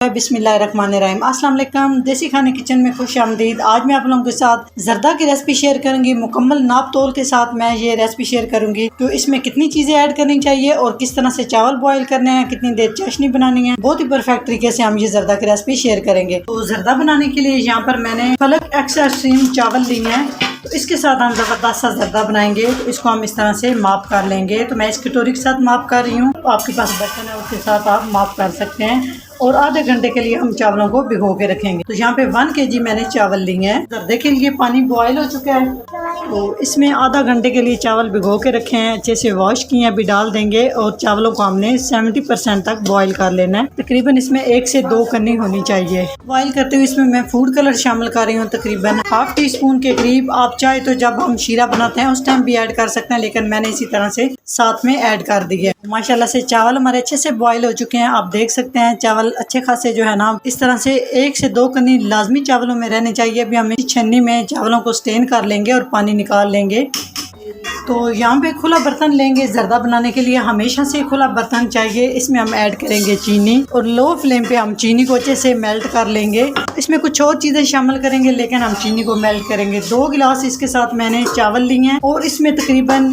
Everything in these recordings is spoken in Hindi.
बिस्मिल्लाहिर्रहमानिर्रहीम। अस्सलाम वालेकुम। देसी खाने किचन में खुश आमदीद। आज मैं आप लोगों के साथ जर्दा की रेसिपी शेयर करूंगी। मुकम्मल नाप तोल के साथ मैं ये रेसिपी शेयर करूंगी। तो इसमें कितनी चीज़ें ऐड करनी चाहिए और किस तरह से चावल बॉईल करने हैं, कितनी देर चाशनी बनानी है, बहुत ही परफेक्ट तरीके से हम ये जर्दा की रेसिपी शेयर करेंगे। तो जर्दा बनाने के लिए यहाँ पर मैंने फलक एक्स्ट्रा स्ट्रीम चावल लिए हैं। तो इसके साथ हम ज़बरदस्त सा जर्दा बनाएंगे। तो इसको हम इस तरह से माप कर लेंगे। तो मैं इस कटोरी के साथ माप कर रही हूँ। तो आपके पास बर्तन है उसके साथ आप माप कर सकते हैं। और आधे घंटे के लिए हम चावलों को भिगो के रखेंगे। तो यहाँ पे 1 kg मैंने चावल लिए हैं। जर्दे के लिए पानी बॉयल हो चुका है। तो इसमें आधा घंटे के लिए चावल भिगो के रखे हैं, अच्छे से वॉश किए हैं, अभी डाल देंगे। और चावलों को हमने 70% तक बॉयल कर लेना है। तकरीबन इसमें 1 से 2 कन्नी होनी चाहिए। बॉयल करते हुए इसमें मैं फूड कलर शामिल कर रही हूँ, तकरीबन ½ टीस्पून के करीब। आप चाहे तो जब हम शीरा बनाते हैं उस टाइम भी ऐड कर सकते हैं, लेकिन मैंने इसी तरह से साथ में ऐड कर दिया। माशाल्लाह से चावल हमारे अच्छे से बॉयल हो चुके हैं। आप देख सकते हैं चावल अच्छे खासे जो है ना, इस तरह से 1 से 2 कन्नी लाजमी चावलों में रहनी चाहिए। अभी हम इस छन्नी में चावलों को स्टेन कर लेंगे और पानी निकाल लेंगे। तो यहाँ पे खुला बर्तन लेंगे। जर्दा बनाने के लिए हमेशा से खुला बर्तन चाहिए। इसमें हम ऐड करेंगे चीनी और लो फ्लेम पे हम चीनी को अच्छे से मेल्ट कर लेंगे। इसमें कुछ और चीज़ें शामिल करेंगे, लेकिन हम चीनी को मेल्ट करेंगे। 2 गिलास इसके साथ मैंने चावल लिए हैं और इसमें तकरीबन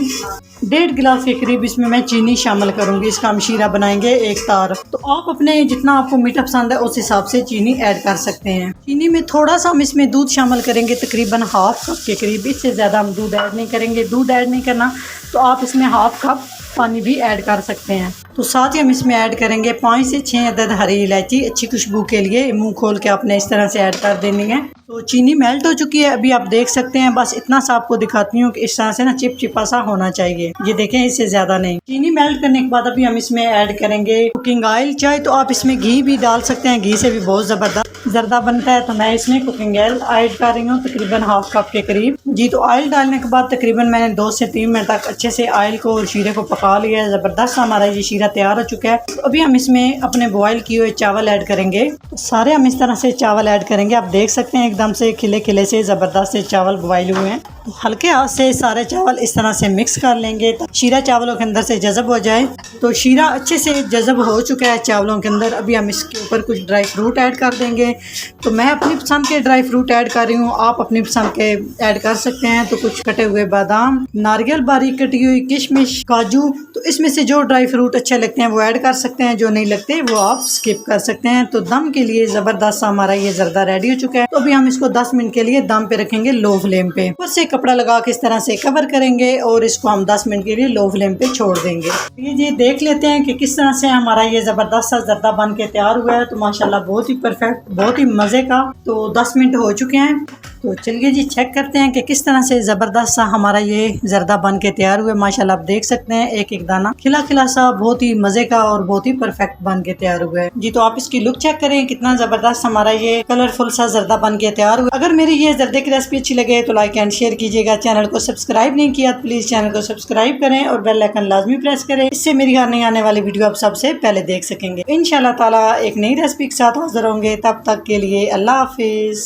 1.5 गिलास के करीब इसमें मैं चीनी शामिल करूंगी। इसका हम शीरा बनाएंगे 1 तार। तो आप अपने जितना आपको मीठा पसंद है उस हिसाब से चीनी ऐड कर सकते हैं। चीनी में थोड़ा सा हम इसमें दूध शामिल करेंगे, तकरीबन ½ कप के करीब। इससे ज़्यादा हम दूध ऐड नहीं करेंगे। दूध ऐड नहीं करना तो आप इसमें ½ कप पानी भी ऐड कर सकते हैं। तो साथ ही हम इसमें ऐड करेंगे 5 से 6 अदद हरी इलायची, अच्छी खुशबू के लिए। मुंह खोल के आपने इस तरह से ऐड कर देनी है। तो चीनी मेल्ट हो चुकी है, अभी आप देख सकते हैं। बस इतना सा आपको दिखाती हूँ कि इस तरह से ना चिपचिपा सा होना चाहिए। ये देखें, इससे ज़्यादा नहीं। चीनी मेल्ट करने के बाद अभी हम इसमें ऐड करेंगे कुकिंग ऑयल। चाहे तो आप इसमें घी भी डाल सकते हैं, घी से भी बहुत ज़बरदस्त जर्दा बनता है। तो मैं इसमें कुकिंग ऑयल ऐड कर रही हूँ, तकरीबन ½ कप के करीब जी। तो ऑयल डालने के बाद तकरीबन मैंने 2 से 3 मिनट तक अच्छे से ऑयल को और शीरे को पका लिया है। ज़बरदस्त हमारा ये शीरा तैयार हो चुका है। तो अभी हम इसमें अपने बॉयल किए हुए चावल ऐड करेंगे। तो सारे हम इस तरह से चावल ऐड करेंगे। आप देख सकते हैं एकदम से खिले खिले से ज़बरदस्त से चावल बॉयल हुए हैं। तो हल्के हाथ से सारे चावल इस तरह से मिक्स कर लेंगे ताकि शीरा चावलों के अंदर से जज़ब हो जाए। तो शीरा अच्छे से जज़ब हो चुका है चावलों के अंदर। अभी हम इसके ऊपर कुछ ड्राई फ्रूट ऐड कर देंगे। तो मैं अपनी पसंद के ड्राई फ्रूट ऐड कर रही हूँ, आप अपनी पसंद के ऐड कर सकते हैं। तो कुछ कटे हुए बादाम, नारियल बारीक कटी हुई, किशमिश, काजू। तो इसमें से जो ड्राई फ्रूट अच्छे लगते हैं वो ऐड कर सकते हैं, जो नहीं लगते वो आप स्किप कर सकते हैं। तो दम के लिए ज़बरदस्त हमारा ये जर्दा रेडी हो चुका है। तो अभी हम इसको 10 मिनट के लिए दम पे रखेंगे लो फ्लेम पे। ऊपर से कपड़ा लगा के इस तरह से कवर करेंगे और इसको हम 10 मिनट के लिए लो फ्लेम पे छोड़ देंगे। ये जी देख लेते हैं कि किस तरह से हमारा ये ज़बरदस्त सा जर्दा बन के तैयार हुआ है। तो माशाल्लाह बहुत ही परफेक्ट, बहुत ही मज़े का। तो 10 मिनट हो चुके हैं। तो चलिए जी चेक करते हैं कि किस तरह से ज़बरदस्त सा हमारा ये जर्दा बन के तैयार हुआ है। माशाल्लाह आप देख सकते हैं एक एक दाना खिला खिला सा, बहुत ही मज़े का और बहुत ही परफेक्ट बन के तैयार हुआ है जी। तो आप इसकी लुक चेक करें, कितना ज़बरदस्त हमारा ये कलरफुल सा जर्दा बन के तैयार हुआ। अगर मेरी ये जर्दे की रेसिपी अच्छी लगे तो लाइक एंड शेयर कीजिएगा। चैनल को सब्सक्राइब नहीं किया तो प्लीज़ चैनल को सब्सक्राइब करें और बेल आइकन लाजमी प्रेस करें। इससे मेरी हर नई आने वाली वीडियो आप सबसे पहले देख सकेंगे। इंशाल्लाह ताला एक नई रेसिपी के साथ हाजिर होंगे। तब तक के लिए अल्लाह हाफिज़।